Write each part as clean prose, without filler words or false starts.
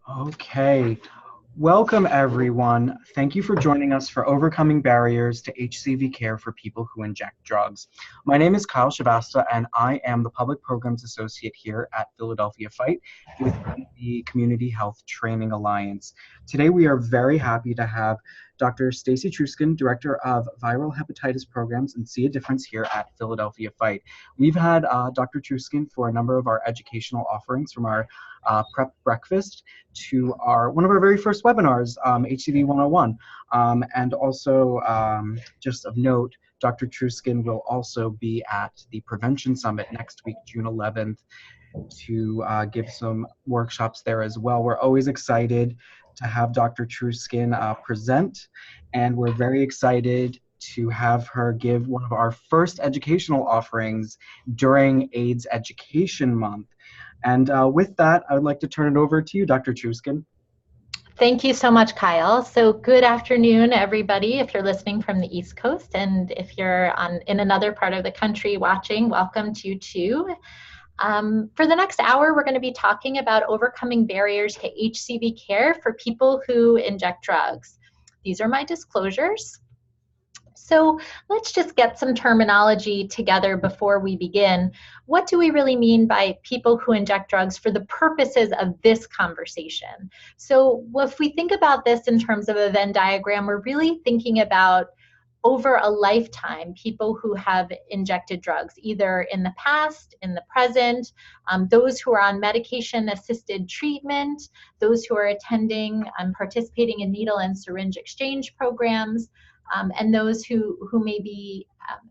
Okay, welcome everyone. Thank you for joining us for Overcoming Barriers to HCV Care for People Who Inject Drugs. My name is Kyle Shabasta, and I am the Public Programs Associate here at Philadelphia Fight within the Community Health Training Alliance. Today we are very happy to have Dr. Stacy Truskin, Director of Viral Hepatitis Programs and See a Difference here at Philadelphia Fight. We've had Dr. Truskin for a number of our educational offerings, from our prep breakfast to one of our very first webinars, HCV 101. And also, just of note, Dr. Truskin will also be at the Prevention Summit next week, June 11th, to give some workshops there as well. We're always excited to have Dr. Truskin present, and we're very excited to have her give one of our first educational offerings during AIDS Education Month. And with that, I would like to turn it over to you, Dr. Truskin. Thank you so much, Kyle. So good afternoon, everybody, if you're listening from the East Coast, and if you're in another part of the country watching, welcome to you too. For the next hour, we're going to be talking about overcoming barriers to HCV care for people who inject drugs. These are my disclosures. So let's just get some terminology together before we begin. What do we really mean by people who inject drugs for the purposes of this conversation? So if we think about this in terms of a Venn diagram, we're really thinking about over a lifetime, people who have injected drugs, either in the past, in the present, those who are on medication-assisted treatment, those who are attending and participating in needle and syringe exchange programs, and those who may be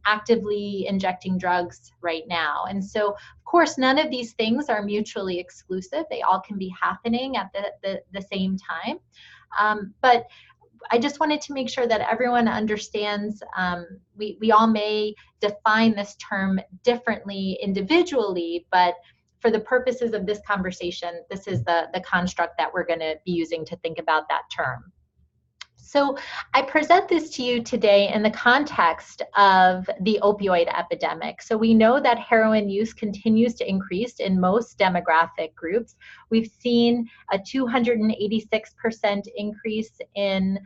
actively injecting drugs right now. And so, of course, none of these things are mutually exclusive. They all can be happening at the same time. But I just wanted to make sure that everyone understands we all may define this term differently individually, but for the purposes of this conversation, this is the construct that we're going to be using to think about that term. So I present this to you today in the context of the opioid epidemic. So we know that heroin use continues to increase in most demographic groups. We've seen a 286% increase in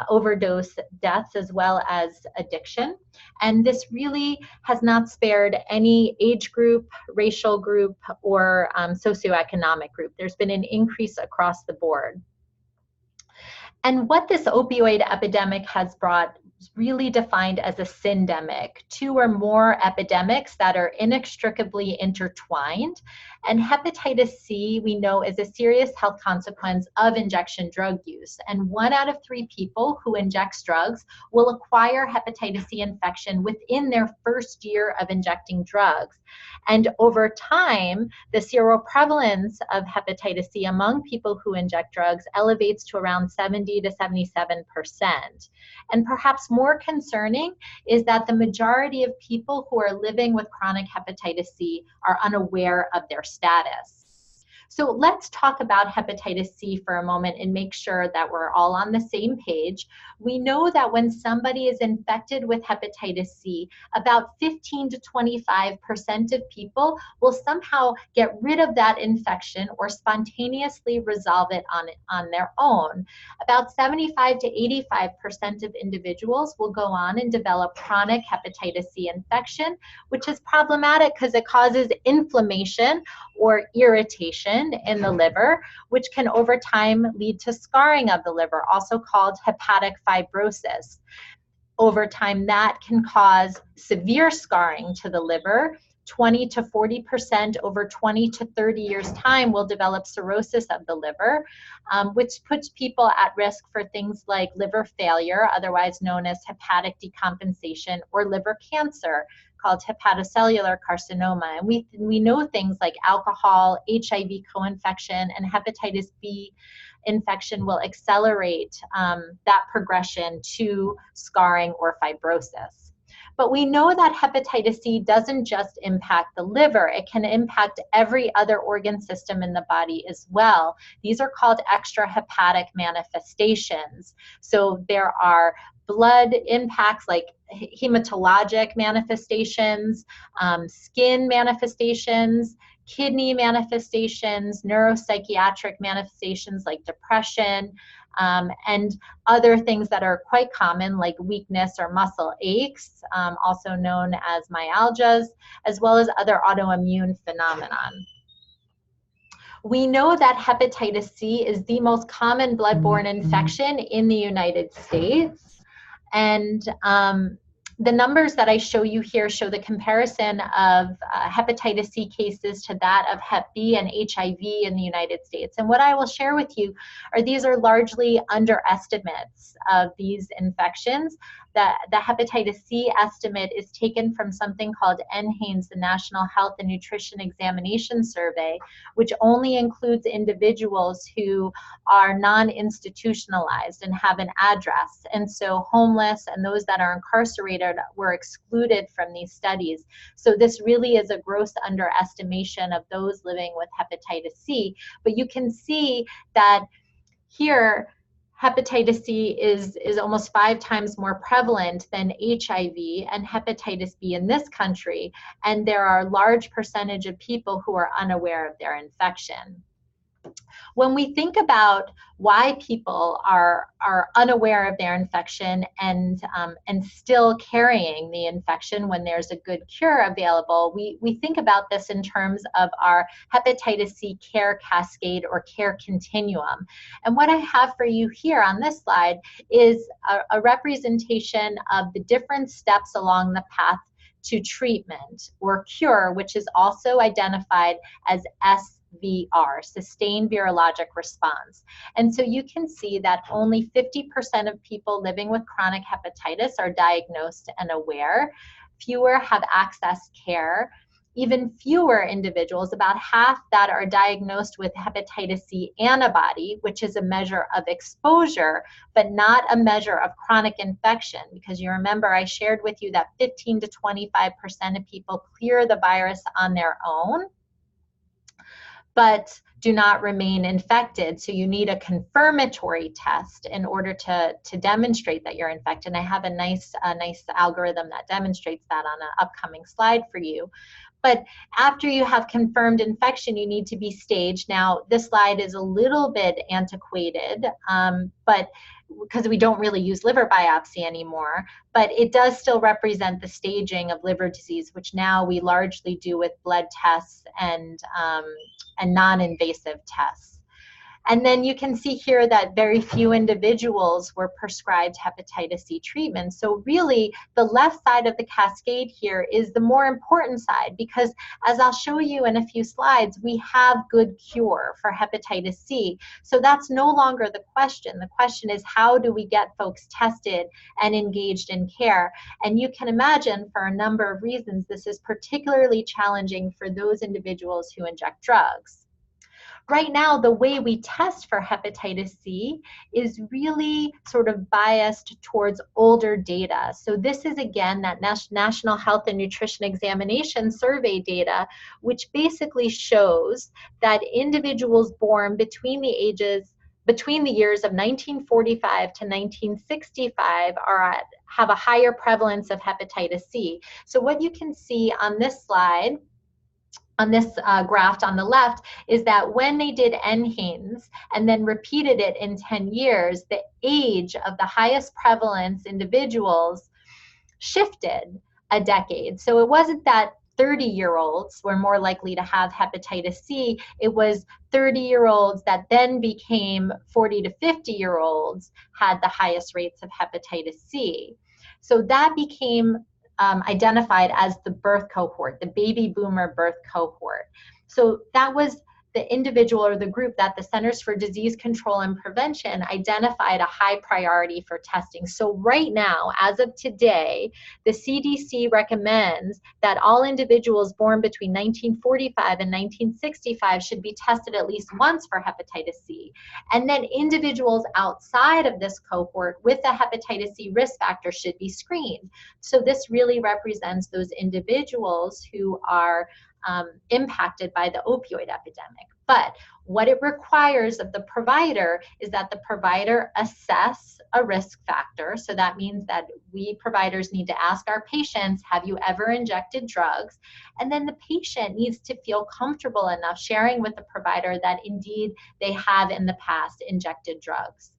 overdose deaths as well as addiction. And this really has not spared any age group, racial group, or socioeconomic group. There's been an increase across the board. And what this opioid epidemic has brought is really defined as a syndemic, two or more epidemics that are inextricably intertwined. And hepatitis C, we know, is a serious health consequence of injection drug use. And 1 out of 3 people who injects drugs will acquire hepatitis C infection within their first year of injecting drugs. And over time, the seroprevalence of hepatitis C among people who inject drugs elevates to around 70 to 77%. And perhaps more concerning is that the majority of people who are living with chronic hepatitis C are unaware of their status. So let's talk about hepatitis C for a moment and make sure that we're all on the same page. We know that when somebody is infected with hepatitis C, about 15 to 25% of people will somehow get rid of that infection or spontaneously resolve it on their own. About 75 to 85% of individuals will go on and develop chronic hepatitis C infection, which is problematic because it causes inflammation or irritation in the liver, which can over time lead to scarring of the liver, also called hepatic fibrosis. Over time, that can cause severe scarring to the liver. 20 to 40% over 20 to 30 years time will develop cirrhosis of the liver, which puts people at risk for things like liver failure, otherwise known as hepatic decompensation, or liver cancer, called hepatocellular carcinoma. And we know things like alcohol, HIV co-infection, and hepatitis B infection will accelerate that progression to scarring or fibrosis. But we know that hepatitis C doesn't just impact the liver, it can impact every other organ system in the body as well. These are called extrahepatic manifestations. So there are blood impacts like hematologic manifestations, skin manifestations, kidney manifestations, neuropsychiatric manifestations like depression, and other things that are quite common like weakness or muscle aches, also known as myalgias, as well as other autoimmune phenomenon. We know that hepatitis C is the most common blood-borne infection in the United States. And the numbers that I show you here show the comparison of hepatitis C cases to that of Hep B and HIV in the United States. And what I will share with you are these are largely underestimates of these infections. The hepatitis C estimate is taken from something called NHANES, the National Health and Nutrition Examination Survey, which only includes individuals who are non-institutionalized and have an address. And so homeless and those that are incarcerated were excluded from these studies. So this really is a gross underestimation of those living with hepatitis C. But you can see that here, hepatitis C is almost 5 times more prevalent than HIV and hepatitis B in this country, and there are a large percentage of people who are unaware of their infection. When we think about why people are unaware of their infection and still carrying the infection when there's a good cure available, we think about this in terms of our hepatitis C care cascade or care continuum. And what I have for you here on this slide is a representation of the different steps along the path to treatment or cure, which is also identified as SVR, sustained virologic response. And so you can see that only 50% of people living with chronic hepatitis are diagnosed and aware. Fewer have access care. Even fewer individuals, about half that are diagnosed with hepatitis C antibody, which is a measure of exposure, but not a measure of chronic infection, because you remember I shared with you that 15 to 25% of people clear the virus on their own, but do not remain infected. So you need a confirmatory test in order to demonstrate that you're infected. And I have a nice algorithm that demonstrates that on an upcoming slide for you. But after you have confirmed infection, you need to be staged. Now, this slide is a little bit antiquated, but because we don't really use liver biopsy anymore, but it does still represent the staging of liver disease, which now we largely do with blood tests and non-invasive tests. And then you can see here that very few individuals were prescribed hepatitis C treatment. So really, the left side of the cascade here is the more important side, because as I'll show you in a few slides, we have good cure for hepatitis C. So that's no longer the question. The question is, how do we get folks tested and engaged in care? And you can imagine, for a number of reasons, this is particularly challenging for those individuals who inject drugs. Right now, the way we test for hepatitis C is really sort of biased towards older data. So this is, again, that National Health and Nutrition Examination Survey data, which basically shows that individuals born between the years of 1945 to 1965 have a higher prevalence of hepatitis C. So what you can see on this slide, on this graph on the left, is that when they did NHANES and then repeated it in 10 years, the age of the highest prevalence individuals shifted a decade. So it wasn't that 30-year-olds were more likely to have hepatitis C, it was 30-year-olds that then became 40 to 50-year-olds had the highest rates of hepatitis C. So that became identified as the birth cohort, the baby boomer birth cohort. So that was the individual or the group that the Centers for Disease Control and Prevention identified a high priority for testing. So right now, as of today, the CDC recommends that all individuals born between 1945 and 1965 should be tested at least once for hepatitis C. And then individuals outside of this cohort with a hepatitis C risk factor should be screened. So this really represents those individuals who are impacted by the opioid epidemic. But what it requires of the provider is that the provider assess a risk factor. So that means that we providers need to ask our patients, have you ever injected drugs? And then the patient needs to feel comfortable enough sharing with the provider that indeed they have in the past injected drugs.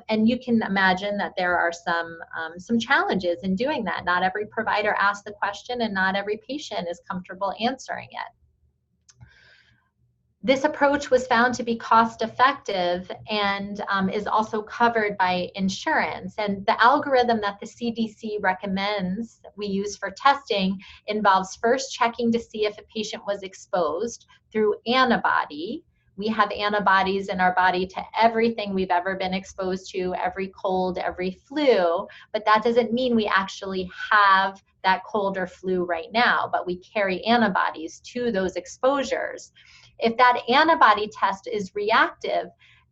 And you can imagine that there are some challenges in doing that. Not every provider asks the question, and not every patient is comfortable answering it. This approach was found to be cost effective and is also covered by insurance. And the algorithm that the CDC recommends we use for testing involves first checking to see if a patient was exposed through antibody. We have antibodies in our body to everything we've ever been exposed to, every cold, every flu, but that doesn't mean we actually have that cold or flu right now, but we carry antibodies to those exposures. If that antibody test is reactive,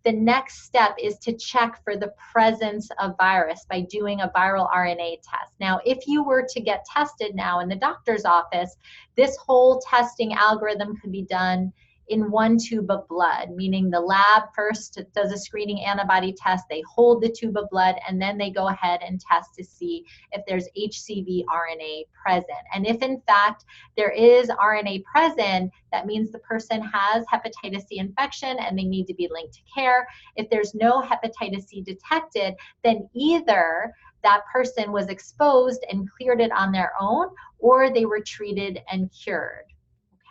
the next step is to check for the presence of virus by doing a viral RNA test. Now, if you were to get tested now in the doctor's office, this whole testing algorithm could be done in one tube of blood, meaning the lab first does a screening antibody test, they hold the tube of blood, and then they go ahead and test to see if there's HCV RNA present. And if in fact there is RNA present, that means the person has hepatitis C infection and they need to be linked to care. If there's no hepatitis C detected, then either that person was exposed and cleared it on their own, or they were treated and cured.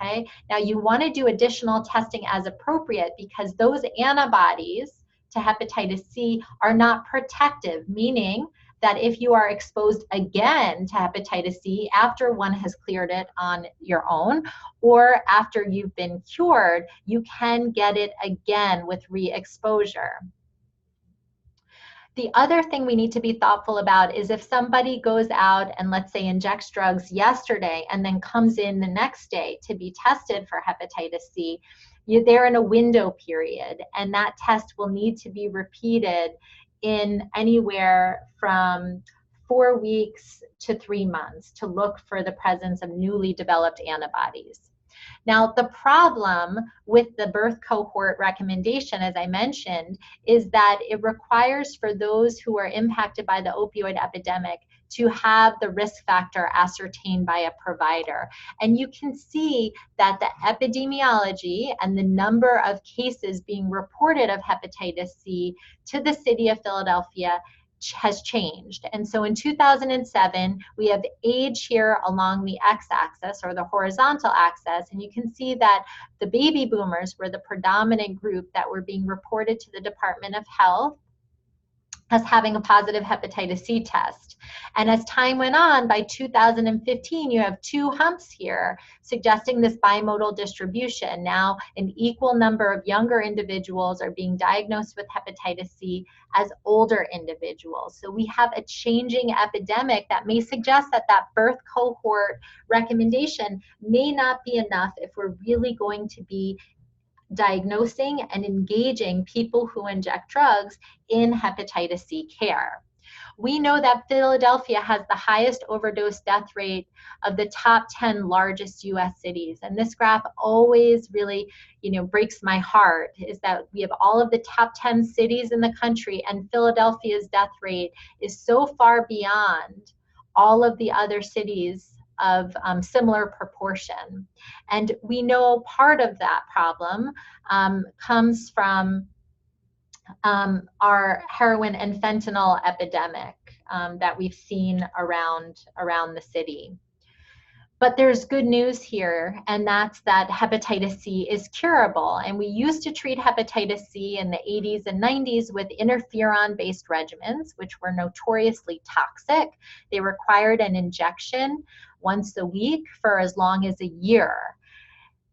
Okay. Now you want to do additional testing as appropriate because those antibodies to hepatitis C are not protective, meaning that if you are exposed again to hepatitis C after one has cleared it on your own or after you've been cured, you can get it again with re-exposure. The other thing we need to be thoughtful about is if somebody goes out and let's say injects drugs yesterday and then comes in the next day to be tested for hepatitis C, they're in a window period, and that test will need to be repeated in anywhere from 4 weeks to 3 months to look for the presence of newly developed antibodies. Now, the problem with the birth cohort recommendation, as I mentioned, is that it requires for those who are impacted by the opioid epidemic to have the risk factor ascertained by a provider. And you can see that the epidemiology and the number of cases being reported of hepatitis C to the city of Philadelphia has changed. And so in 2007, we have age here along the x-axis or the horizontal axis, and you can see that the baby boomers were the predominant group that were being reported to the Department of Health as having a positive hepatitis C test. And as time went on, by 2015, you have 2 humps here suggesting this bimodal distribution. Now, an equal number of younger individuals are being diagnosed with hepatitis C as older individuals. So we have a changing epidemic that may suggest that that birth cohort recommendation may not be enough if we're really going to be diagnosing and engaging people who inject drugs in hepatitis C care. We know that Philadelphia has the highest overdose death rate of the top 10 largest US cities. And this graph always really, breaks my heart, is that we have all of the top 10 cities in the country, and Philadelphia's death rate is so far beyond all of the other cities of similar proportion. And we know part of that problem comes from our heroin and fentanyl epidemic that we've seen around the city. But there's good news here, and that's that hepatitis C is curable. And we used to treat hepatitis C in the 80s and 90s with interferon-based regimens, which were notoriously toxic. They required an injection once a week for as long as a year.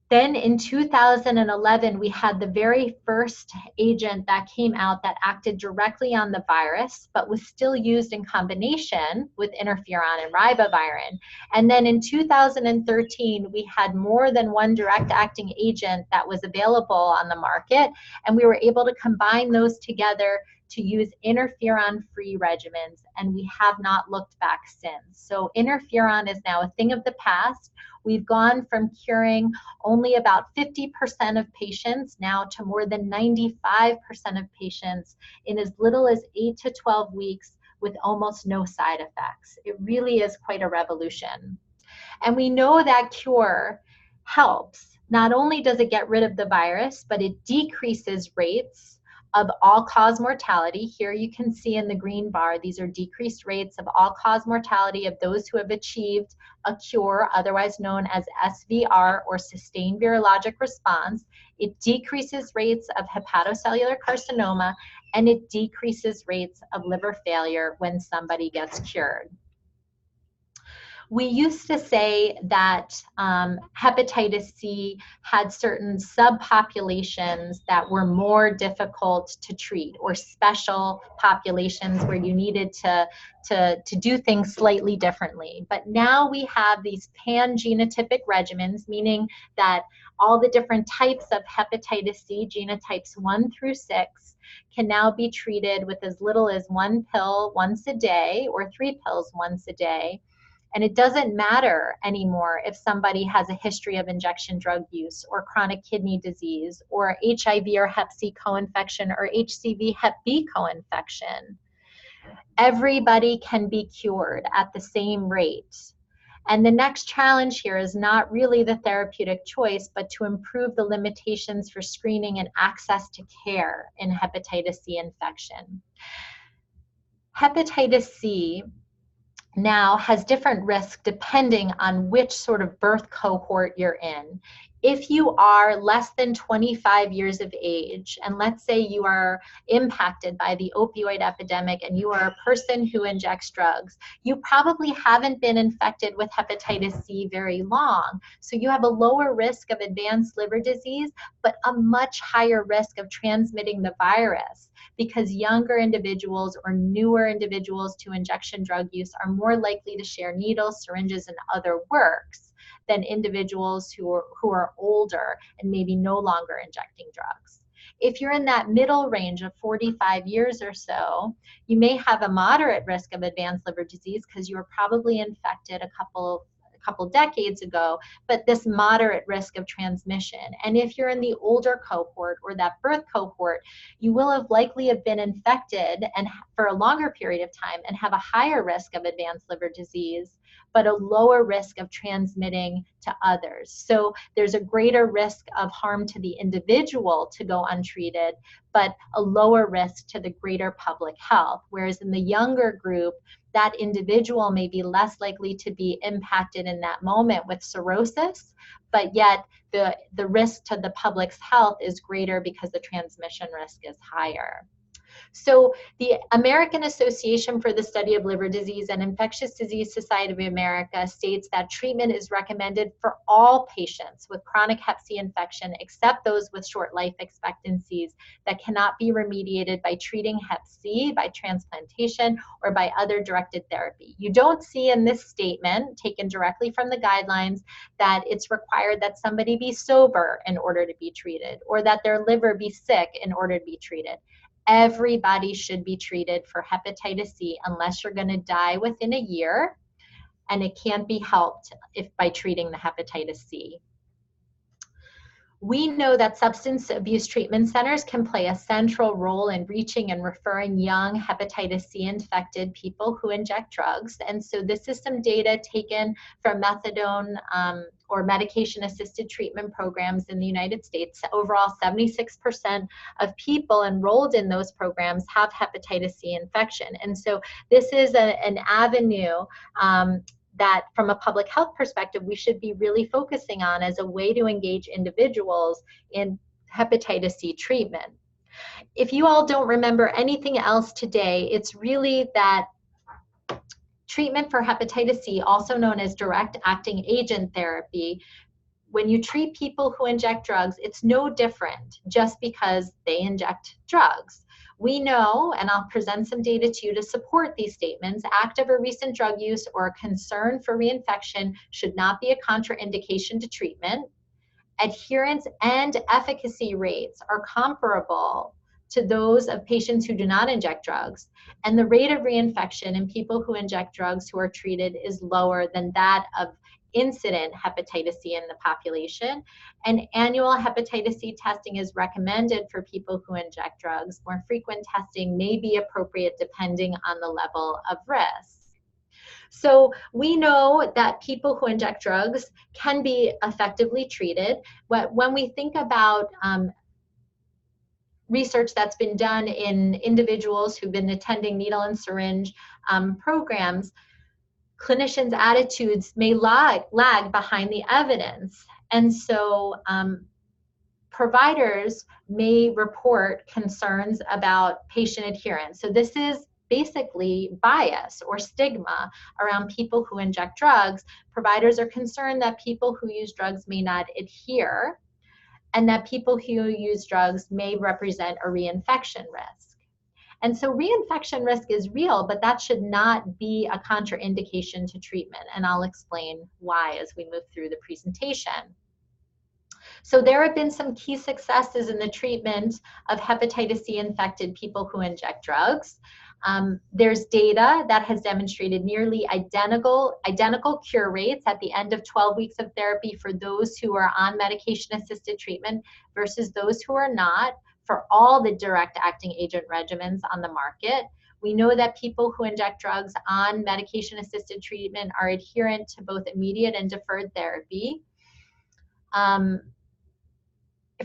Then in 2011, we had the very first agent that came out that acted directly on the virus, but was still used in combination with interferon and ribavirin. And then in 2013, we had more than one direct-acting agent that was available on the market, and we were able to combine those together to use interferon-free regimens, and we have not looked back since. So interferon is now a thing of the past. We've gone from curing only about 50% of patients now to more than 95% of patients in as little as 8 to 12 weeks with almost no side effects. It really is quite a revolution. And we know that cure helps. Not only does it get rid of the virus, but it decreases rates of all-cause mortality. Here you can see in the green bar, these are decreased rates of all-cause mortality of those who have achieved a cure, otherwise known as SVR, or sustained virologic response. It decreases rates of hepatocellular carcinoma, and it decreases rates of liver failure when somebody gets cured. We used to say that hepatitis C had certain subpopulations that were more difficult to treat, or special populations where you needed to do things slightly differently. But now we have these pan-genotypic regimens, meaning that all the different types of hepatitis C, genotypes 1 through 6, can now be treated with as little as 1 pill once a day or 3 pills once a day. And it doesn't matter anymore if somebody has a history of injection drug use or chronic kidney disease or HIV or Hep C co-infection or HCV Hep B co-infection. Everybody can be cured at the same rate. And the next challenge here is not really the therapeutic choice, but to improve the limitations for screening and access to care in hepatitis C infection. Hepatitis C now has different risks depending on which sort of birth cohort you're in. If you are less than 25 years of age, and let's say you are impacted by the opioid epidemic and you are a person who injects drugs, you probably haven't been infected with hepatitis C very long. So you have a lower risk of advanced liver disease, but a much higher risk of transmitting the virus, because younger individuals or newer individuals to injection drug use are more likely to share needles, syringes, and other works than individuals who are older and maybe no longer injecting drugs. If you're in that middle range of 45 years or so, you may have a moderate risk of advanced liver disease because you were probably infected a couple decades ago, but this moderate risk of transmission. And if you're in the older cohort or that birth cohort, you will have likely have been infected and for a longer period of time and have a higher risk of advanced liver disease, but a lower risk of transmitting to others. So there's a greater risk of harm to the individual to go untreated, but a lower risk to the greater public health. Whereas in the younger group, that individual may be less likely to be impacted in that moment with cirrhosis, but yet the risk to the public's health is greater because the transmission risk is higher. So the American Association for the Study of Liver Disease and Infectious Disease Society of America states that treatment is recommended for all patients with chronic Hep C infection, except those with short life expectancies that cannot be remediated by treating Hep C, by transplantation, or by other directed therapy. You don't see in this statement, taken directly from the guidelines, that it's required that somebody be sober in order to be treated, or that their liver be sick in order to be treated. Everybody should be treated for hepatitis C unless you're going to die within a year, and it can't be helped by treating the hepatitis C. We know that substance abuse treatment centers can play a central role in reaching and referring young hepatitis C infected people who inject drugs. And so this is some data taken from methadone or medication-assisted treatment programs in the United States. Overall, 76% of people enrolled in those programs have hepatitis C infection. And so this is an avenue that from a public health perspective, we should be really focusing on as a way to engage individuals in hepatitis C treatment. If you all don't remember anything else today, it's really that treatment for hepatitis C, also known as direct acting agent therapy, when you treat people who inject drugs, it's no different just because they inject drugs. We know, and I'll present some data to you to support these statements, active or recent drug use or a concern for reinfection should not be a contraindication to treatment. Adherence and efficacy rates are comparable to those of patients who do not inject drugs. And the rate of reinfection in people who inject drugs who are treated is lower than that of incident hepatitis C in the population. And annual hepatitis C testing is recommended for people who inject drugs. More frequent testing may be appropriate depending on the level of risk. So we know that people who inject drugs can be effectively treated. When we think about research that's been done in individuals who've been attending needle and syringe programs, clinicians' attitudes may lag behind the evidence. And so providers may report concerns about patient adherence. So this is basically bias or stigma around people who inject drugs. Providers are concerned that people who use drugs may not adhere, and that people who use drugs may represent a reinfection risk. And so reinfection risk is real, but that should not be a contraindication to treatment. And I'll explain why as we move through the presentation. So there have been some key successes in the treatment of hepatitis C infected people who inject drugs. There's data that has demonstrated nearly identical cure rates at the end of 12 weeks of therapy for those who are on medication-assisted treatment versus those who are not, for all the direct-acting agent regimens on the market. We know that people who inject drugs on medication-assisted treatment are adherent to both immediate and deferred therapy.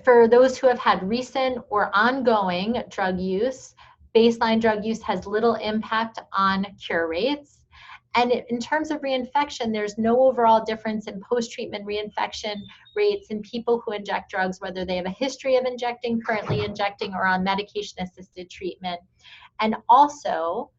For those who have had recent or ongoing drug use, baseline drug use has little impact on cure rates. And in terms of reinfection, there's no overall difference in post-treatment reinfection rates in people who inject drugs, whether they have a history of injecting, currently injecting, or on medication-assisted treatment. And also,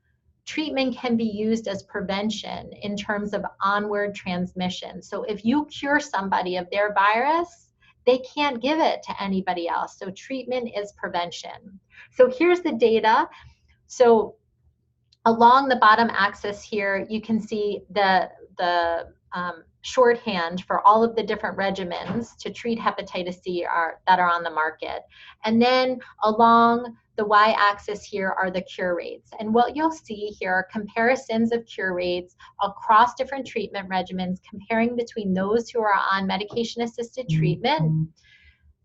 treatment can be used as prevention in terms of onward transmission. So if you cure somebody of their virus, they can't give it to anybody else. So treatment is prevention. So here's the data. So along the bottom axis here, you can see the shorthand for all of the different regimens to treat hepatitis C that are on the market. And then along the y-axis here are the cure rates. And what you'll see here are comparisons of cure rates across different treatment regimens, comparing between those who are on medication-assisted treatment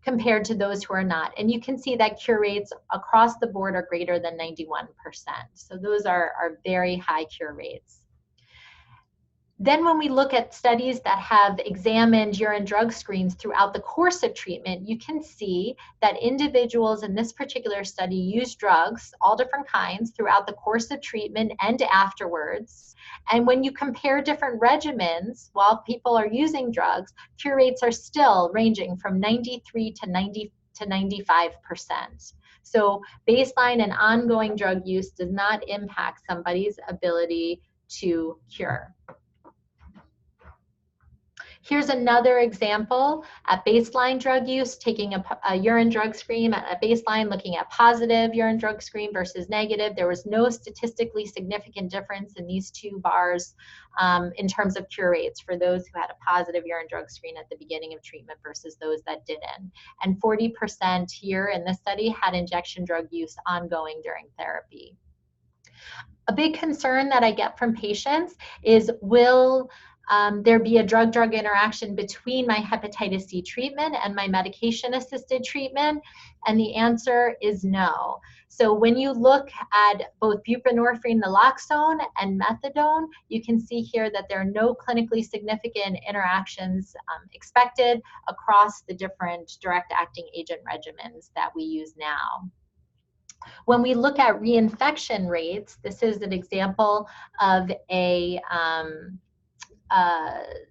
compared to those who are not. And you can see that cure rates across the board are greater than 91%. So those are very high cure rates. Then when we look at studies that have examined urine drug screens throughout the course of treatment, you can see that individuals in this particular study use drugs, all different kinds, throughout the course of treatment and afterwards. And when you compare different regimens while people are using drugs, cure rates are still ranging from 93 to 95%. So baseline and ongoing drug use does not impact somebody's ability to cure. Here's another example at baseline drug use, taking a urine drug screen at a baseline, looking at positive urine drug screen versus negative. There was no statistically significant difference in these two bars in terms of cure rates for those who had a positive urine drug screen at the beginning of treatment versus those that didn't. And 40% here in this study had injection drug use ongoing during therapy. A big concern that I get from patients is, will there be a drug-drug interaction between my hepatitis C treatment and my medication-assisted treatment? And the answer is no. So when you look at both buprenorphine naloxone and methadone, you can see here that there are no clinically significant interactions expected across the different direct-acting agent regimens that we use now. When we look at reinfection rates, this is an example of a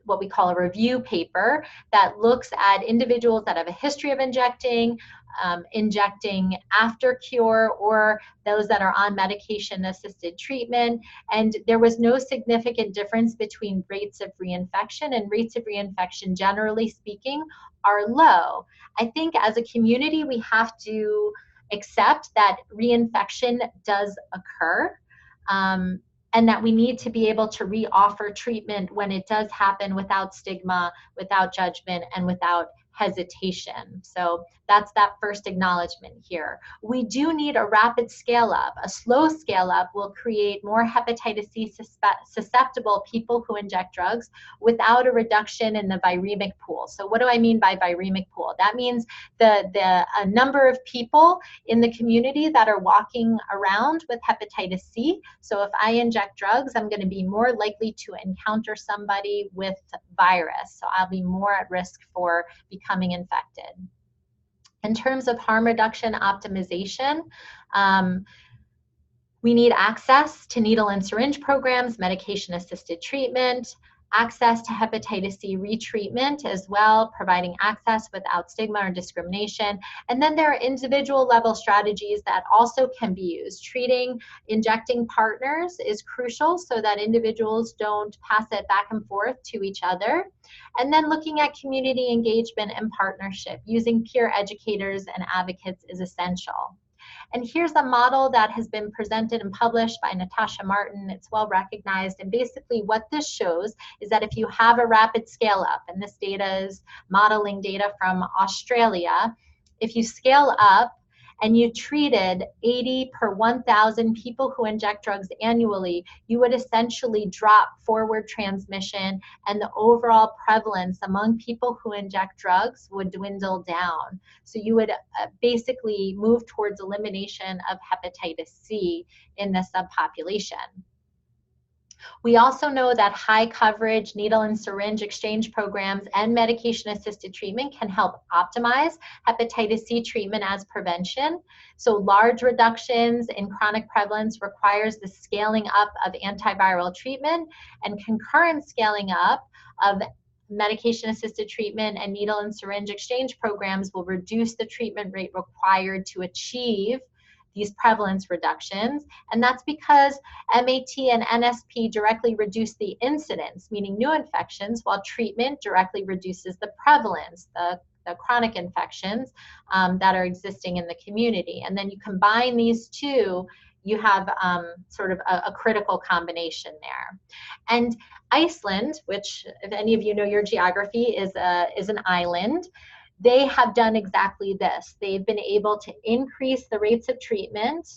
what we call a review paper that looks at individuals that have a history of injecting, injecting after cure, or those that are on medication-assisted treatment. And there was no significant difference between rates of reinfection, and rates of reinfection, generally speaking, are low. I think as a community, we have to accept that reinfection does occur. And that we need to be able to re-offer treatment when it does happen without stigma, without judgment, and without hesitation. So that's that first acknowledgement here. We do need a rapid scale up. A slow scale up will create more hepatitis C susceptible people who inject drugs without a reduction in the viremic pool. So what do I mean by viremic pool? That means the number of people in the community that are walking around with hepatitis C. So if I inject drugs, I'm going to be more likely to encounter somebody with virus. So I'll be more at risk for becoming infected. In terms of harm reduction optimization, we need access to needle and syringe programs, medication-assisted treatment, access to hepatitis C retreatment as well, providing access without stigma or discrimination. And then there are individual level strategies that also can be used. Treating injecting partners is crucial so that individuals don't pass it back and forth to each other. And then looking at community engagement and partnership, using peer educators and advocates is essential. And here's a model that has been presented and published by Natasha Martin. It's well recognized. And basically what this shows is that if you have a rapid scale up, and this data is modeling data from Australia, if you scale up and you treated 80 per 1,000 people who inject drugs annually, you would essentially drop forward transmission, and the overall prevalence among people who inject drugs would dwindle down. So you would basically move towards elimination of hepatitis C in the subpopulation. We also know that high coverage needle and syringe exchange programs and medication-assisted treatment can help optimize hepatitis C treatment as prevention. So large reductions in chronic prevalence requires the scaling up of antiviral treatment, and concurrent scaling up of medication-assisted treatment and needle and syringe exchange programs will reduce the treatment rate required to achieve these prevalence reductions. And that's because MAT and NSP directly reduce the incidence, meaning new infections, while treatment directly reduces the prevalence, the chronic infections that are existing in the community. And then you combine these two, you have sort of a critical combination there. And Iceland, which if any of you know your geography, is an island. They have done exactly this. They've been able to increase the rates of treatment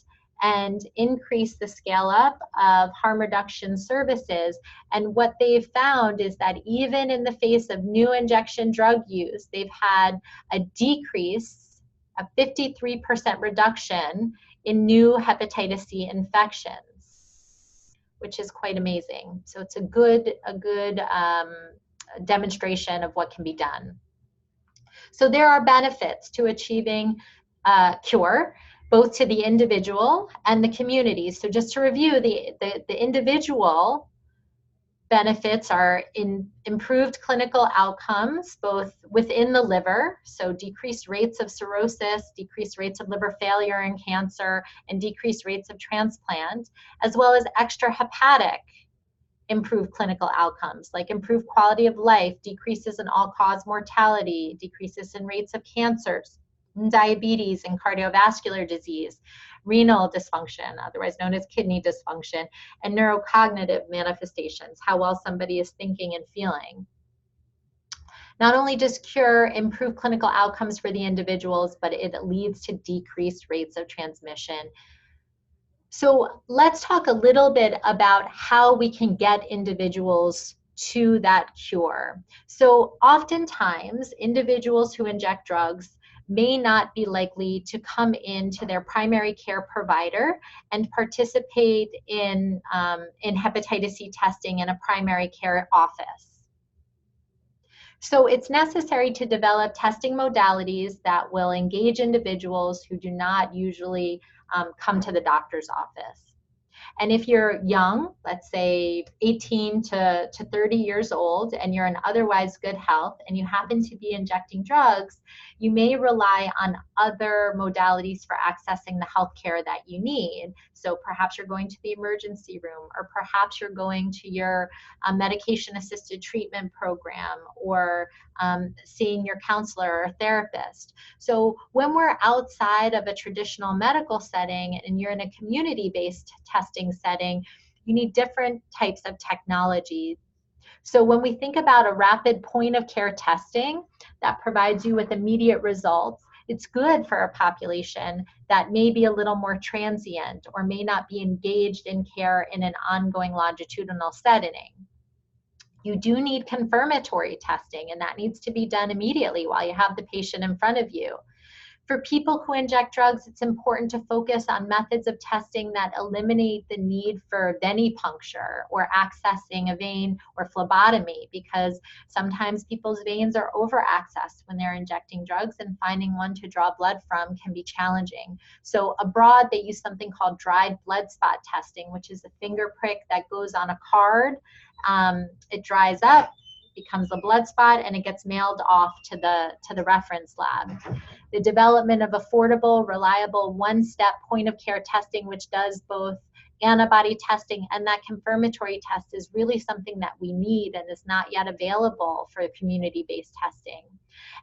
and increase the scale up of harm reduction services. And what they've found is that even in the face of new injection drug use, they've had a decrease, a 53% reduction in new hepatitis C infections, which is quite amazing. So it's a good demonstration of what can be done. So there are benefits to achieving cure, both to the individual and the community. So just to review, the individual benefits are in improved clinical outcomes, both within the liver, so decreased rates of cirrhosis, decreased rates of liver failure and cancer, and decreased rates of transplant, as well as extrahepatic improved clinical outcomes, like improved quality of life, decreases in all-cause mortality, decreases in rates of cancers, diabetes and cardiovascular disease, renal dysfunction, otherwise known as kidney dysfunction, and neurocognitive manifestations, how well somebody is thinking and feeling. Not only does cure improve clinical outcomes for the individuals, but it leads to decreased rates of transmission. So let's talk a little bit about how we can get individuals to that cure. So oftentimes, individuals who inject drugs may not be likely to come into their primary care provider and participate in hepatitis C testing in a primary care office. So it's necessary to develop testing modalities that will engage individuals who do not usually come to the doctor's office. And if you're young, let's say 18 to 30 years old, and you're in otherwise good health, and you happen to be injecting drugs, you may rely on other modalities for accessing the health care that you need. So perhaps you're going to the emergency room, or perhaps you're going to your medication-assisted treatment program, or seeing your counselor or therapist. So when we're outside of a traditional medical setting and you're in a community-based testing setting, you need different types of technology. So when we think about a rapid point of care testing that provides you with immediate results, it's good for a population that may be a little more transient or may not be engaged in care in an ongoing longitudinal setting. You do need confirmatory testing, and that needs to be done immediately while you have the patient in front of you. For people who inject drugs, it's important to focus on methods of testing that eliminate the need for venipuncture or accessing a vein or phlebotomy, because sometimes people's veins are over-accessed when they're injecting drugs, and finding one to draw blood from can be challenging. So abroad, they use something called dried blood spot testing, which is a finger prick that goes on a card. It dries up, becomes a blood spot, and it gets mailed off to the reference lab. The development of affordable, reliable, one-step point-of-care testing, which does both antibody testing and that confirmatory test, is really something that we need and is not yet available for community-based testing.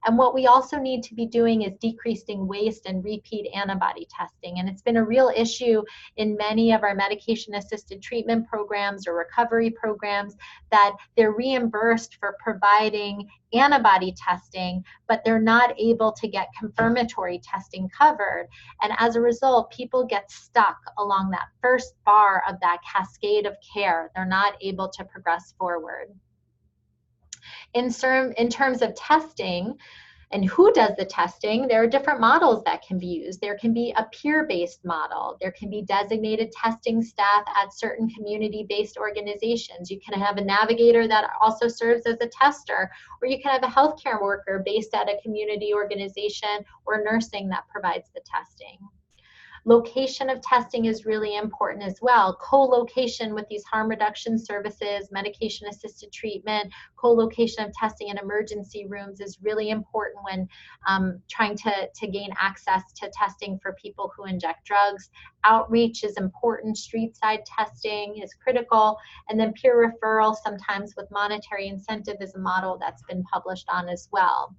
And what we also need to be doing is decreasing waste and repeat antibody testing. And it's been a real issue in many of our medication-assisted treatment programs or recovery programs that they're reimbursed for providing antibody testing, but they're not able to get confirmatory testing covered. And as a result, people get stuck along that first bar of that cascade of care. They're not able to progress forward. In terms of testing and who does the testing, there are different models that can be used. There can be a peer-based model. There can be designated testing staff at certain community-based organizations. You can have a navigator that also serves as a tester, or you can have a healthcare worker based at a community organization or nursing that provides the testing. Location of testing is really important as well. Co-location with these harm reduction services, medication-assisted treatment, co-location of testing in emergency rooms is really important when trying to gain access to testing for people who inject drugs. Outreach is important. Street-side testing is critical. And then peer referral, sometimes with monetary incentive, is a model that's been published on as well.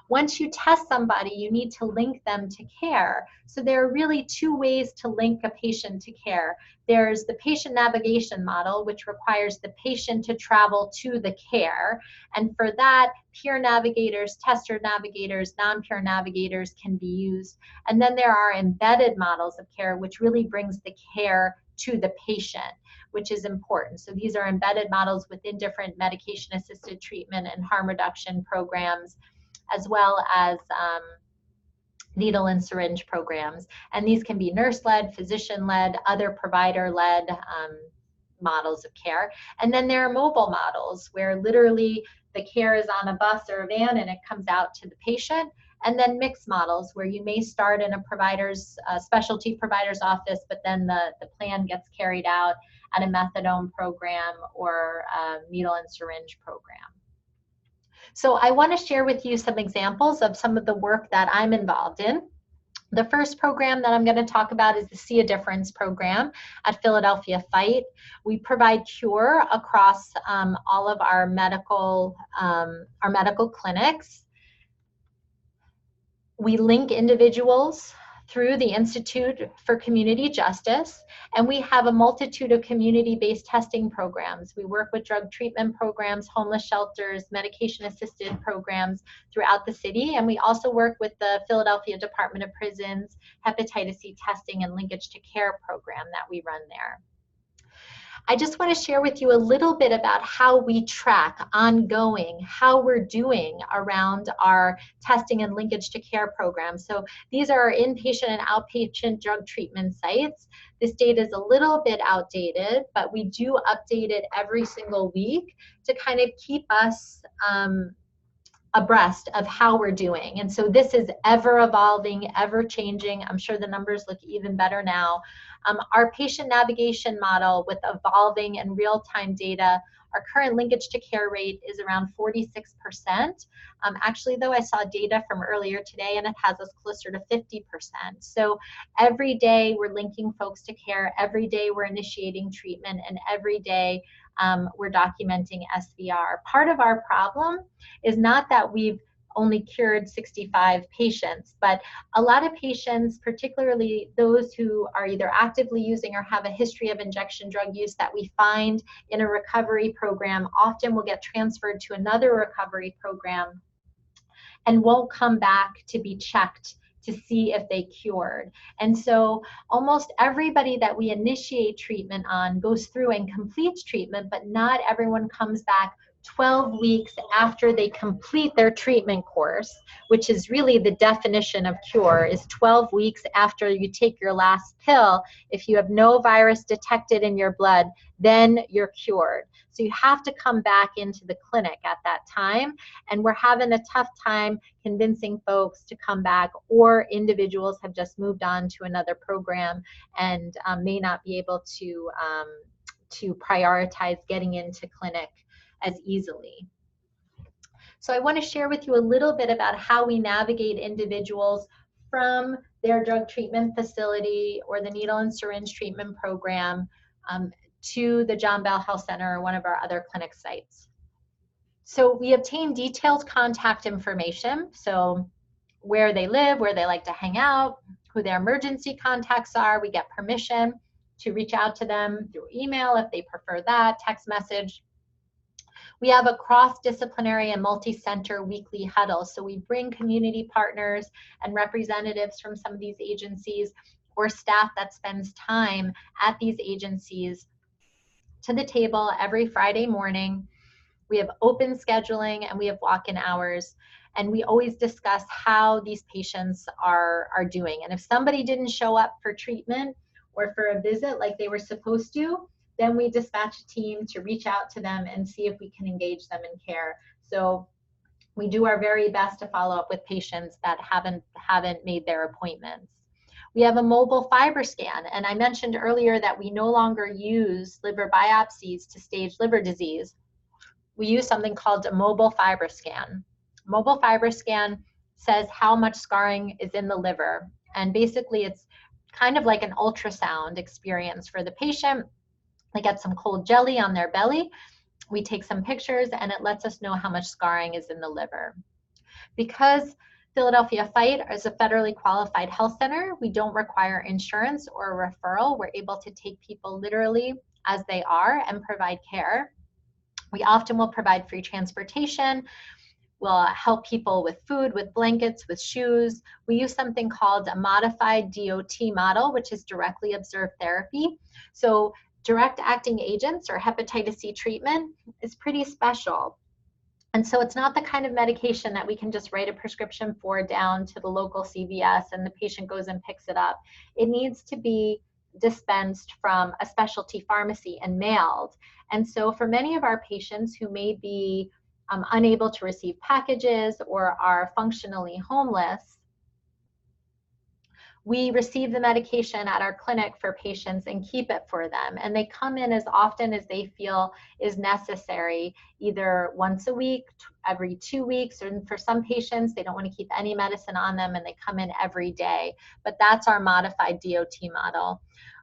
Once you test somebody, you need to link them to care. So there are really two ways to link a patient to care. There's the patient navigation model, which requires the patient to travel to the care. And for that, peer navigators, tester navigators, non-peer navigators can be used. And then there are embedded models of care, which really brings the care to the patient, which is important. So these are embedded models within different medication-assisted treatment and harm reduction programs, as well as needle and syringe programs. And these can be nurse-led, physician-led, other provider-led models of care. And then there are mobile models where literally the care is on a bus or a van and it comes out to the patient. And then mixed models where you may start in a provider's, specialty provider's office, but then the plan gets carried out at a methadone program or a needle and syringe program. So I want to share with you some examples of some of the work that I'm involved in. The first program that I'm going to talk about is the See a Difference program at Philadelphia Fight. We provide cure across all of our medical clinics. We link individuals through the Institute for Community Justice, and we have a multitude of community-based testing programs. We work with drug treatment programs, homeless shelters, medication-assisted programs throughout the city, and we also work with the Philadelphia Department of Prisons hepatitis C testing and linkage to care program that we run there. I just want to share with you a little bit about how we track ongoing, how we're doing around our testing and linkage to care programs. So these are our inpatient and outpatient drug treatment sites. This data is a little bit outdated, but we do update it every single week to kind of keep us abreast of how we're doing. And so this is ever evolving, ever changing. I'm sure the numbers look even better now. Our patient navigation model with evolving and real-time data, our current linkage to care rate is around 46%. Actually, though, I saw data from earlier today and it has us closer to 50%. So every day we're linking folks to care, every day we're initiating treatment, and every day we're documenting SVR. Part of our problem is not that we've only cured 65 patients. But a lot of patients, particularly those who are either actively using or have a history of injection drug use that we find in a recovery program, often will get transferred to another recovery program and won't come back to be checked to see if they cured. And so almost everybody that we initiate treatment on goes through and completes treatment, but not everyone comes back 12 weeks after they complete their treatment course, which is really the definition of cure, is 12 weeks after you take your last pill. If you have no virus detected in your blood, then you're cured. So you have to come back into the clinic at that time. And we're having a tough time convincing folks to come back, or individuals have just moved on to another program and may not be able to prioritize getting into clinic as easily. So I want to share with you a little bit about how we navigate individuals from their drug treatment facility or the needle and syringe treatment program to the John Bell Health Center or one of our other clinic sites. So we obtain detailed contact information, so where they live, where they like to hang out, who their emergency contacts are. We get permission to reach out to them through email if they prefer that, text message. We have a cross-disciplinary and multi-center weekly huddle. So we bring community partners and representatives from some of these agencies or staff that spends time at these agencies to the table every Friday morning. We have open scheduling and we have walk-in hours. And we always discuss how these patients are doing. And if somebody didn't show up for treatment or for a visit like they were supposed to, then we dispatch a team to reach out to them and see if we can engage them in care. So we do our very best to follow up with patients that haven't made their appointments. We have a mobile fiber scan, and I mentioned earlier that we no longer use liver biopsies to stage liver disease. We use something called a mobile fiber scan. Mobile fiber scan says how much scarring is in the liver, and basically it's kind of like an ultrasound experience for the patient. They get some cold jelly on their belly. We take some pictures and it lets us know how much scarring is in the liver. Because Philadelphia Fight is a federally qualified health center, we don't require insurance or a referral. We're able to take people literally as they are and provide care. We often will provide free transportation. We'll help people with food, with blankets, with shoes. We use something called a modified DOT model, which is directly observed therapy. So direct acting agents or hepatitis C treatment is pretty special. And so it's not the kind of medication that we can just write a prescription for down to the local CVS and the patient goes and picks it up. It needs to be dispensed from a specialty pharmacy and mailed. And so for many of our patients who may be unable to receive packages or are functionally homeless, we receive the medication at our clinic for patients and keep it for them. And they come in as often as they feel is necessary, either once a week, every 2 weeks, and for some patients, they don't want to keep any medicine on them and they come in every day. But that's our modified DOT model.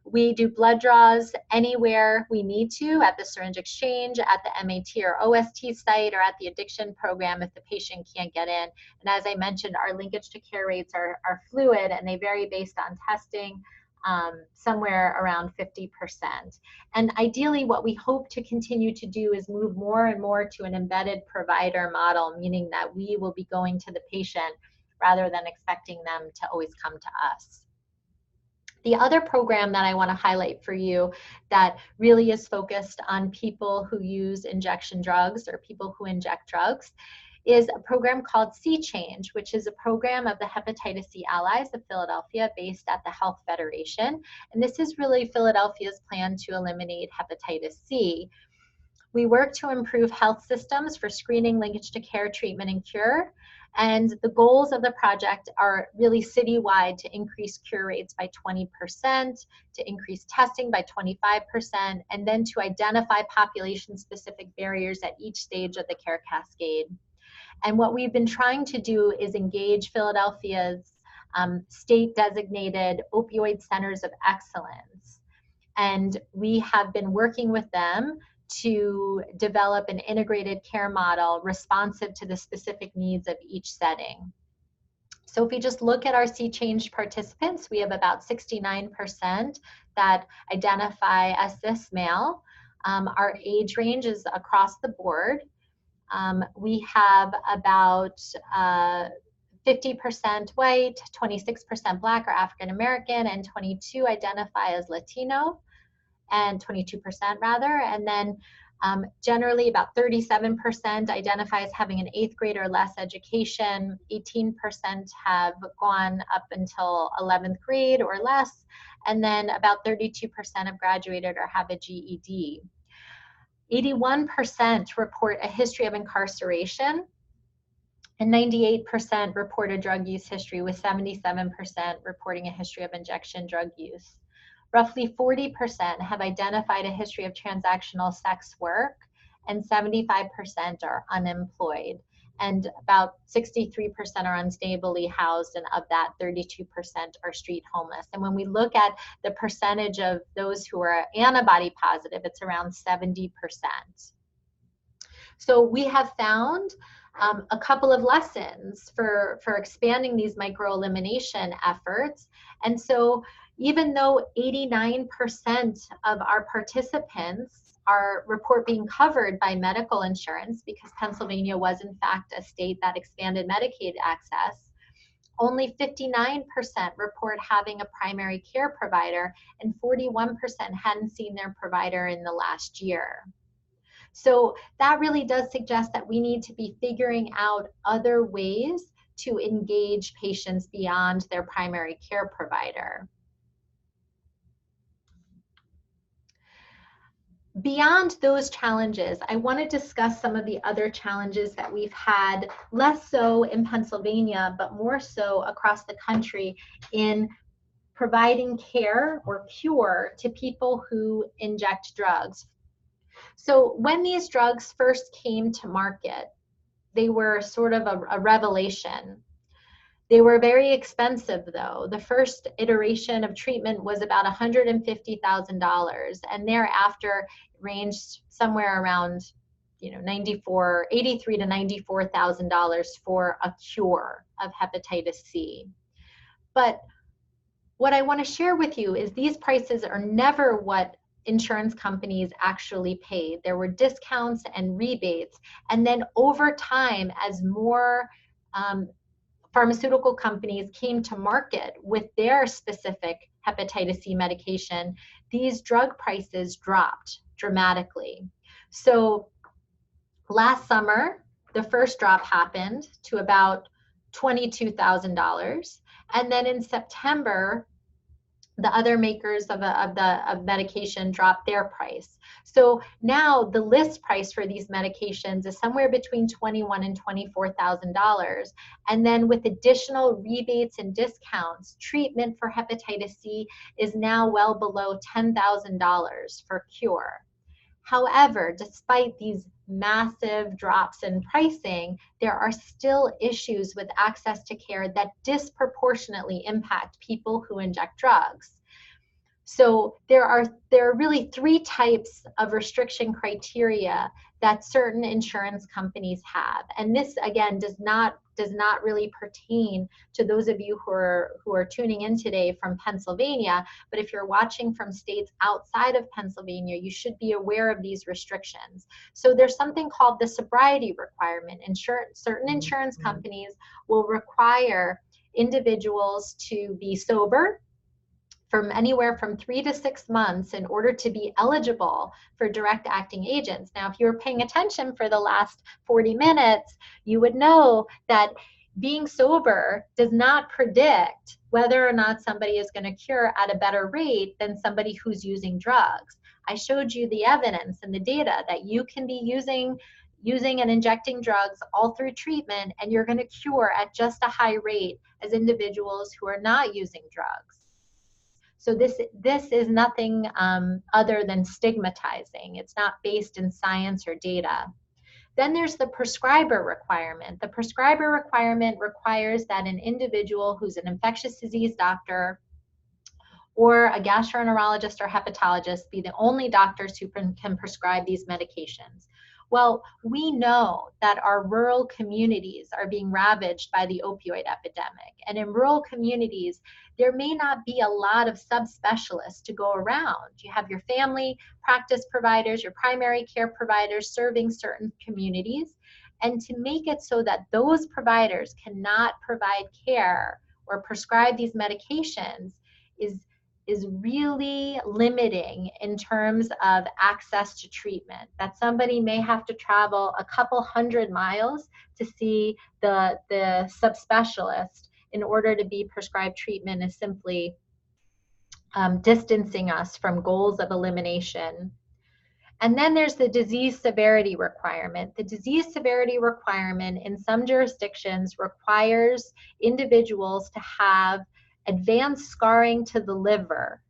We do blood draws anywhere we need to, at the syringe exchange, at the MAT or OST site, or at the addiction program if the patient can't get in. And as I mentioned, our linkage to care rates are fluid and they vary based on testing, somewhere around 50%. And ideally, what we hope to continue to do is move more and more to an embedded provider model, meaning that we will be going to the patient rather than expecting them to always come to us. The other program that I want to highlight for you that really is focused on people who use injection drugs or people who inject drugs is a program called C-Change, which is a program of the Hepatitis C Allies of Philadelphia based at the Health Federation. And this is really Philadelphia's plan to eliminate hepatitis C. We work to improve health systems for screening, linkage to care, treatment, and cure. And the goals of the project are really citywide to increase cure rates by 20%, to increase testing by 25%, and then to identify population-specific barriers at each stage of the care cascade. And what we've been trying to do is engage Philadelphia's state-designated opioid centers of excellence. And we have been working with them to develop an integrated care model responsive to the specific needs of each setting. So if we just look at our C-Change participants, we have about 69% that identify as cis male. Our age range is across the board. We have about 50% white, 26% Black or African American, and 22% identify as Latino, and 22% rather. And then generally about 37% identify as having an 8th grade or less education, 18% have gone up until 11th grade or less, and then about 32% have graduated or have a GED. 81% report a history of incarceration, and 98% report a drug use history, with 77% reporting a history of injection drug use. Roughly 40% have identified a history of transactional sex work, and 75% are unemployed. And about 63% are unstably housed, and of that, 32% are street homeless. And when we look at the percentage of those who are antibody positive, it's around 70%. So we have found a couple of lessons for expanding these micro-elimination efforts. And so even though 89% of our participants report being covered by medical insurance, because Pennsylvania was in fact a state that expanded Medicaid access, only 59% report having a primary care provider, and 41% hadn't seen their provider in the last year. So that really does suggest that we need to be figuring out other ways to engage patients beyond their primary care provider. Beyond those challenges, I want to discuss some of the other challenges that we've had, less so in Pennsylvania, but more so across the country, in providing care or cure to people who inject drugs. So when these drugs first came to market, they were sort of a revelation. They were very expensive, though. The first iteration of treatment was about $150,000, and thereafter ranged somewhere around, $83,000 to $94,000 for a cure of hepatitis C. But what I want to share with you is these prices are never what insurance companies actually paid. There were discounts and rebates, and then over time, as more pharmaceutical companies came to market with their specific hepatitis C medication, these drug prices dropped dramatically. So last summer, the first drop happened to about $22,000. And then in September, the other makers of medication dropped their price. So now the list price for these medications is somewhere between $21,000 and $24,000. And then with additional rebates and discounts, treatment for hepatitis C is now well below $10,000 for cure. However, despite these massive drops in pricing, there are still issues with access to care that disproportionately impact people who inject drugs. So there are really 3 types of restriction criteria that certain insurance companies have. And this, again, does not really pertain to those of you who are tuning in today from Pennsylvania, but if you're watching from states outside of Pennsylvania, you should be aware of these restrictions. So there's something called the sobriety requirement. Certain insurance companies will require individuals to be sober from anywhere from 3 to 6 months in order to be eligible for direct acting agents. Now, if you were paying attention for the last 40 minutes, you would know that being sober does not predict whether or not somebody is going to cure at a better rate than somebody who's using drugs. I showed you the evidence and the data that you can be using and injecting drugs all through treatment, and you're going to cure at just a high rate as individuals who are not using drugs. So this is nothing other than stigmatizing. It's not based in science or data. Then there's the prescriber requirement. The prescriber requirement requires that an individual who's an infectious disease doctor or a gastroenterologist or hepatologist be the only doctors who can prescribe these medications? Well, we know that our rural communities are being ravaged by the opioid epidemic. And in rural communities, there may not be a lot of subspecialists to go around. You have your family practice providers, your primary care providers serving certain communities. And to make it so that those providers cannot provide care or prescribe these medications is really limiting in terms of access to treatment. That somebody may have to travel a couple hundred miles to see the subspecialist in order to be prescribed treatment is simply distancing us from goals of elimination. And then there's the disease severity requirement. The disease severity requirement in some jurisdictions requires individuals to have advanced scarring to the liver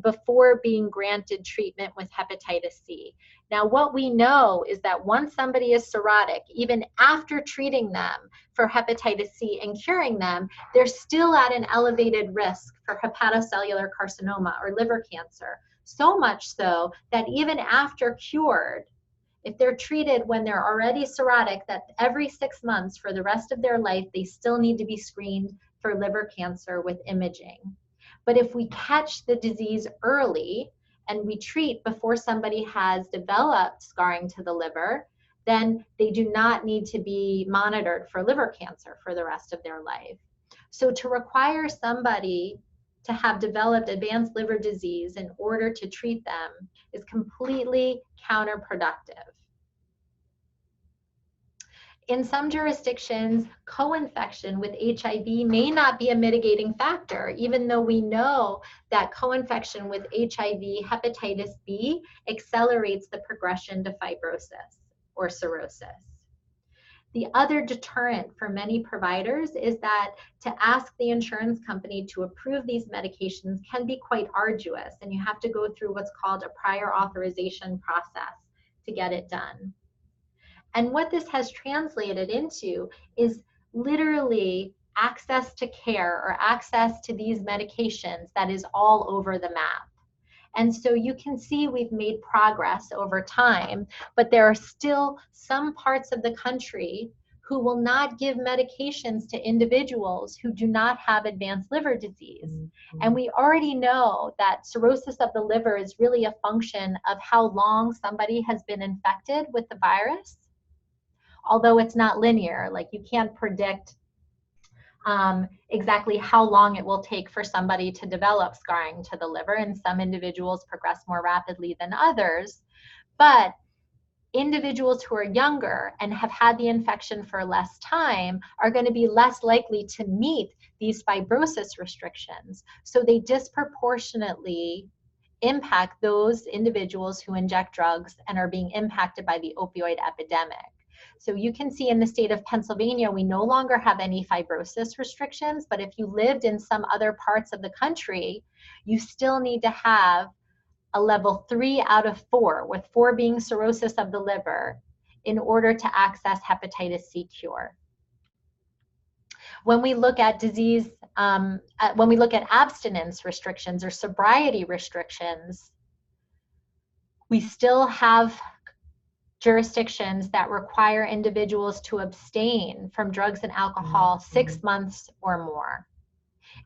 before being granted treatment with hepatitis C. Now, what we know is that once somebody is cirrhotic, even after treating them for hepatitis C and curing them, they're still at an elevated risk for hepatocellular carcinoma or liver cancer. So much so that even after cured, if they're treated when they're already cirrhotic, that every 6 months for the rest of their life, they still need to be screened for liver cancer with imaging. But if we catch the disease early and we treat before somebody has developed scarring to the liver, then they do not need to be monitored for liver cancer for the rest of their life. So to require somebody to have developed advanced liver disease in order to treat them is completely counterproductive. In some jurisdictions, co-infection with HIV may not be a mitigating factor, even though we know that co-infection with HIV, hepatitis B, accelerates the progression to fibrosis or cirrhosis. The other deterrent for many providers is that to ask the insurance company to approve these medications can be quite arduous, and you have to go through what's called a prior authorization process to get it done. And what this has translated into is literally access to care or access to these medications that is all over the map. And so you can see we've made progress over time, but there are still some parts of the country who will not give medications to individuals who do not have advanced liver disease. And we already know that cirrhosis of the liver is really a function of how long somebody has been infected with the virus. Although it's not linear, like you can't predict exactly how long it will take for somebody to develop scarring to the liver, and some individuals progress more rapidly than others. But individuals who are younger and have had the infection for less time are going to be less likely to meet these fibrosis restrictions. So they disproportionately impact those individuals who inject drugs and are being impacted by the opioid epidemic. So you can see in the state of Pennsylvania, we no longer have any fibrosis restrictions, but if you lived in some other parts of the country, you still need to have a level 3 out of 4, with 4 being cirrhosis of the liver, in order to access hepatitis C cure. When we look at disease, when we look at abstinence restrictions or sobriety restrictions, we still have jurisdictions that require individuals to abstain from drugs and alcohol 6 months or more.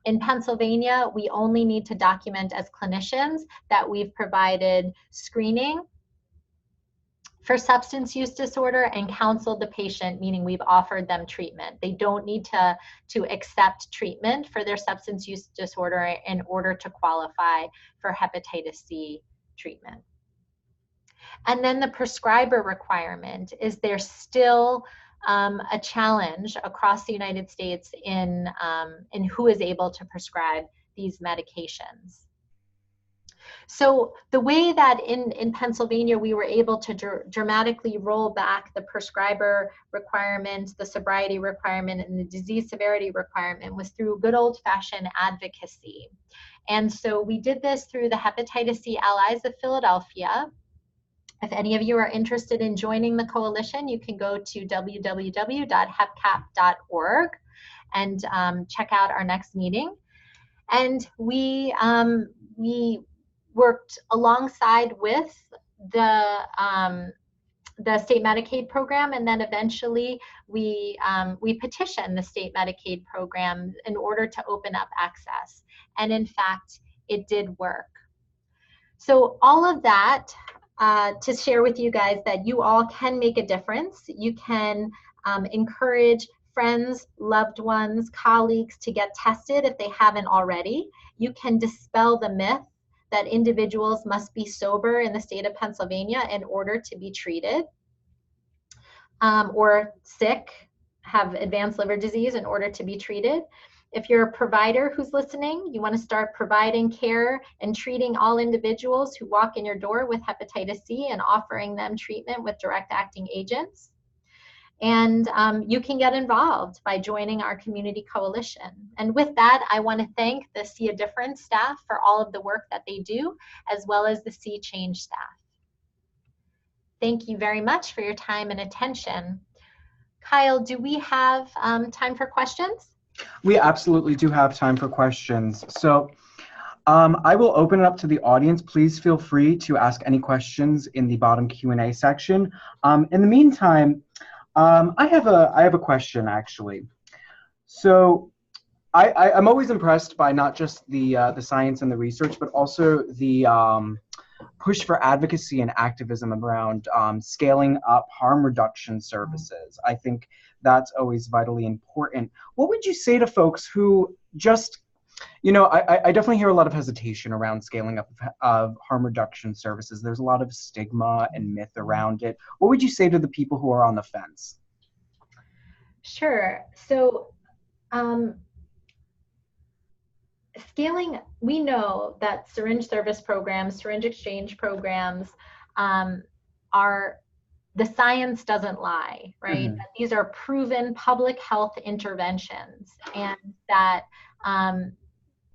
In Pennsylvania, we only need to document as clinicians that we've provided screening for substance use disorder and counseled the patient, meaning we've offered them treatment. They don't need to accept treatment for their substance use disorder in order to qualify for hepatitis C treatment. And then the prescriber requirement is there's still a challenge across the United States in who is able to prescribe these medications. So the way that in Pennsylvania we were able to dramatically roll back the prescriber requirement, the sobriety requirement, and the disease severity requirement was through good old-fashioned advocacy. And so we did this through the Hepatitis C Allies of Philadelphia. If any of you are interested in joining the coalition, you can go to www.hepcap.org and check out our next meeting. And we we worked alongside with the state Medicaid program, and then eventually we petitioned the state Medicaid program in order to open up access. And in fact, it did work. So all of that to share with you guys that you all can make a difference. You can encourage friends, loved ones, colleagues to get tested if they haven't already. You can dispel the myth that individuals must be sober in the state of Pennsylvania in order to be treated, or sick, have advanced liver disease in order to be treated. If you're a provider who's listening, you want to start providing care and treating all individuals who walk in your door with hepatitis C and offering them treatment with direct-acting agents. And you can get involved by joining our community coalition. And with that, I want to thank the See a Difference staff for all of the work that they do, as well as the See Change staff. Thank you very much for your time and attention. Kyle, do we have time for questions? We absolutely do have time for questions. So I will open it up to the audience. Please feel free to ask any questions in the bottom Q&A section. In the meantime, I have a question actually. So I'm always impressed by not just the science and the research, but also the push for advocacy and activism around scaling up harm reduction services. I think that's always vitally important. What would you say to folks who just, you know, I definitely hear a lot of hesitation around scaling up of harm reduction services. There's a lot of stigma and myth around it. What would you say to the people who are on the fence? Sure. So scaling, we know that syringe service programs, syringe exchange programs the science doesn't lie, right? That these are proven public health interventions, and that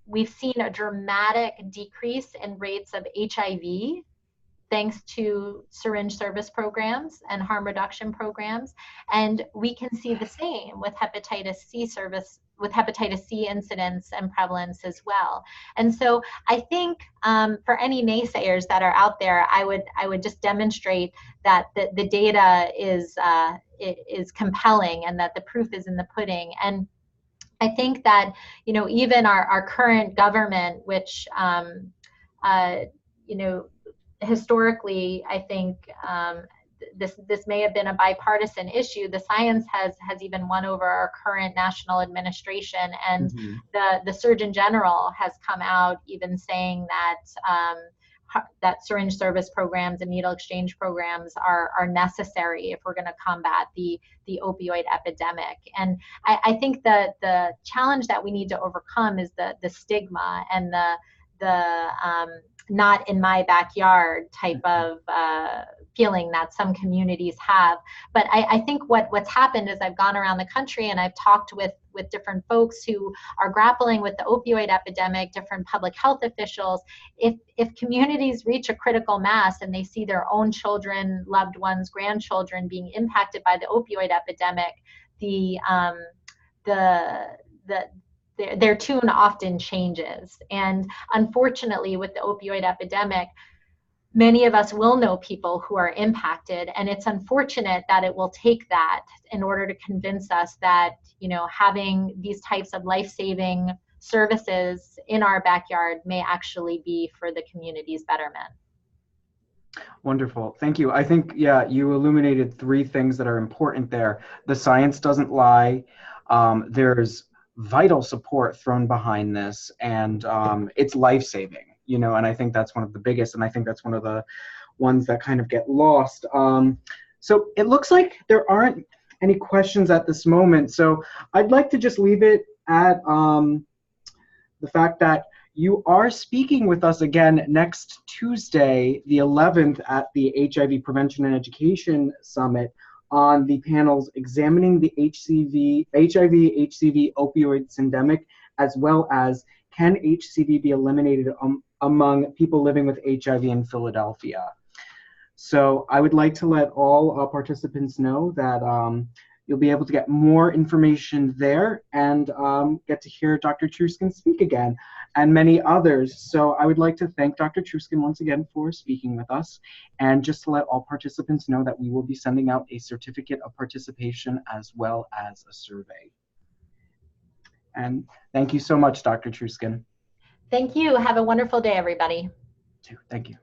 we've seen a dramatic decrease in rates of HIV thanks to syringe service programs and harm reduction programs. And we can see the same with hepatitis C incidence and prevalence as well. And so I think for any naysayers that are out there, I would just demonstrate that the data is compelling and that the proof is in the pudding. And I think that, you know, even our current government, which, you know, historically, I think this may have been a bipartisan issue. The science has even won over our current national administration, and the Surgeon General has come out even saying that syringe service programs and needle exchange programs are necessary if we're going to combat the opioid epidemic. And I think that the challenge that we need to overcome is the stigma and the not in my backyard type of feeling that some communities have. But I think what's happened is I've gone around the country and I've talked with different folks who are grappling with the opioid epidemic, different public health officials. If communities reach a critical mass and they see their own children, loved ones, grandchildren being impacted by the opioid epidemic, their tune often changes. And unfortunately, with the opioid epidemic, many of us will know people who are impacted, and it's unfortunate that it will take that in order to convince us that, you know, having these types of life-saving services in our backyard may actually be for the community's betterment. Wonderful. Thank you. I think, yeah, you illuminated three things that are important there. The science doesn't lie. There's vital support thrown behind this, and it's life-saving, you know, and I think that's one of the biggest, and I think that's one of the ones that kind of get lost. So it looks like there aren't any questions at this moment, so I'd like to just leave it at the fact that you are speaking with us again next Tuesday, the 11th, at the HIV Prevention and Education Summit, on the panels examining the HIV-HCV opioid syndemic, as well as can HCV be eliminated among people living with HIV in Philadelphia. So I would like to let all participants know that You'll be able to get more information there and get to hear Dr. Truskin speak again, and many others. So I would like to thank Dr. Truskin once again for speaking with us, and just to let all participants know that we will be sending out a certificate of participation as well as a survey. And thank you so much, Dr. Truskin. Thank you. Have a wonderful day, everybody. Thank you.